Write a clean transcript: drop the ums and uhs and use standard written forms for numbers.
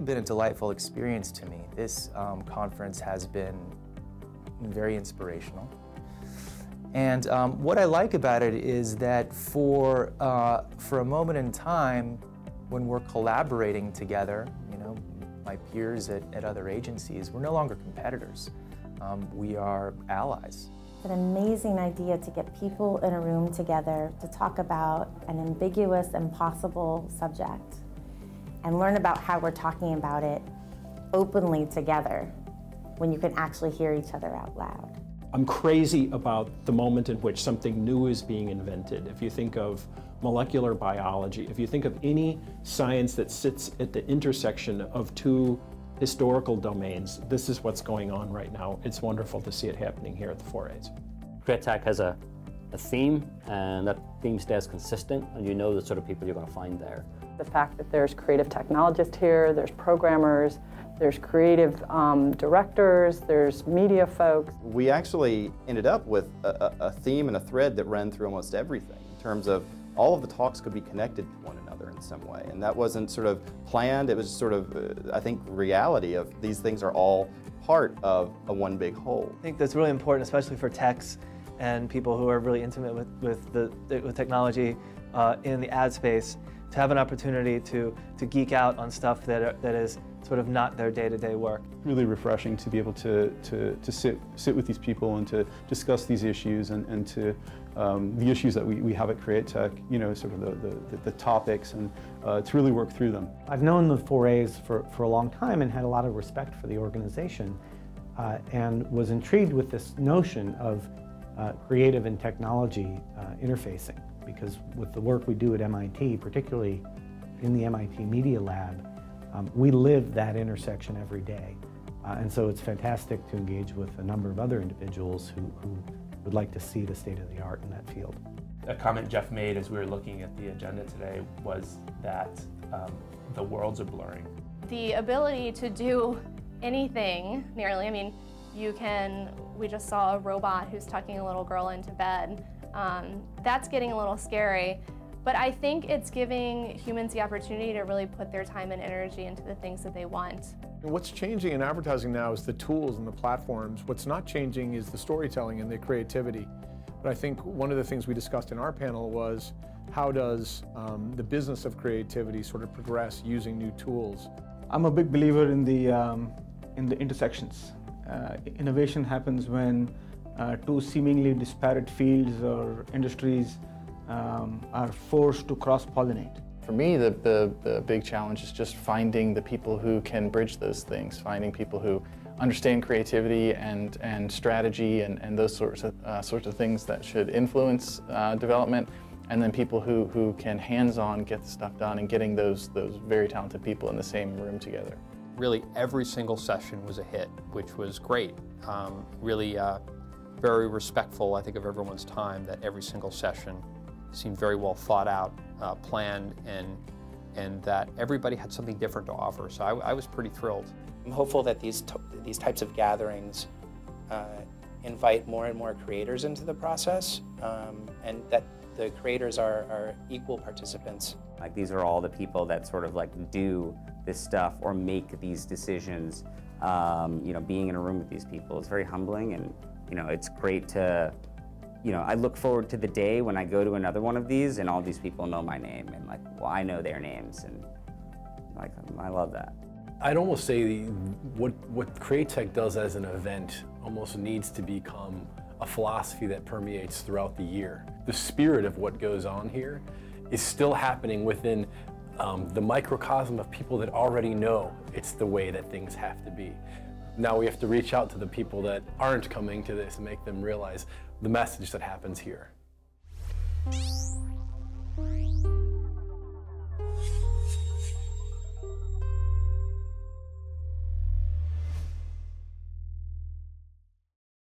been a delightful experience to me. This conference has been very inspirational. And what I like about it is that for a moment in time, when we're collaborating together, you know, my peers at other agencies, we're no longer competitors. We are allies. It's an amazing idea to get people in a room together to talk about an ambiguous, impossible subject and learn about how we're talking about it openly together when you can actually hear each other out loud. I'm crazy about the moment in which something new is being invented. If you think of molecular biology, if you think of any science that sits at the intersection of two historical domains, this is what's going on right now. It's wonderful to see it happening here at the 4As. Createtech has a theme, and that theme stays consistent, and you know the sort of people you're going to find there. The fact that there's creative technologists here, there's programmers, there's creative directors, there's media folks. We actually ended up with a theme and a thread that ran through almost everything in terms of all of the talks could be connected to one another in some way. And that wasn't sort of planned, it was sort of, I think, reality of these things are all part of a one big whole. I think that's really important, especially for techs and people who are really intimate with technology in the ad space, to have an opportunity to geek out on stuff that is sort of not their day-to-day work. Really refreshing to be able to sit with these people and to discuss these issues and to the issues that we have at Createtech, you know, sort of the topics, and to really work through them. I've known the 4As for a long time and had a lot of respect for the organization and was intrigued with this notion of creative and technology interfacing, because with the work we do at MIT, particularly in the MIT Media Lab, we live that intersection every day. And so it's fantastic to engage with a number of other individuals who would like to see the state of the art in that field. A comment Jeff made as we were looking at the agenda today was that the worlds are blurring. The ability to do anything, nearly, I mean, we just saw a robot who's tucking a little girl into bed. That's getting a little scary. But I think it's giving humans the opportunity to really put their time and energy into the things that they want. What's changing in advertising now is the tools and the platforms. What's not changing is the storytelling and the creativity. But I think one of the things we discussed in our panel was how does the business of creativity sort of progress using new tools? I'm a big believer in the intersections. Innovation happens when two seemingly disparate fields or industries are forced to cross-pollinate. For me, the big challenge is just finding the people who can bridge those things, finding people who understand creativity and strategy and those sorts of things that should influence development, and then people who can hands-on get the stuff done, and getting those very talented people in the same room together. Really, every single session was a hit, which was great. Really very respectful, I think, of everyone's time, that every single session seemed very well thought out, planned, and that everybody had something different to offer. So I was pretty thrilled. I'm hopeful that these types of gatherings invite more and more creators into the process, and that the creators are equal participants. Like, these are all the people that sort of like do this stuff or make these decisions. You know, being in a room with these people is very humbling, and you know, it's great to, you know, I look forward to the day when I go to another one of these and all these people know my name, and like, well, I know their names, and like, I love that. I'd almost say what Createtech does as an event almost needs to become a philosophy that permeates throughout the year. The spirit of what goes on here is still happening within the microcosm of people that already know it's the way that things have to be. Now we have to reach out to the people that aren't coming to this and make them realize the message that happens here.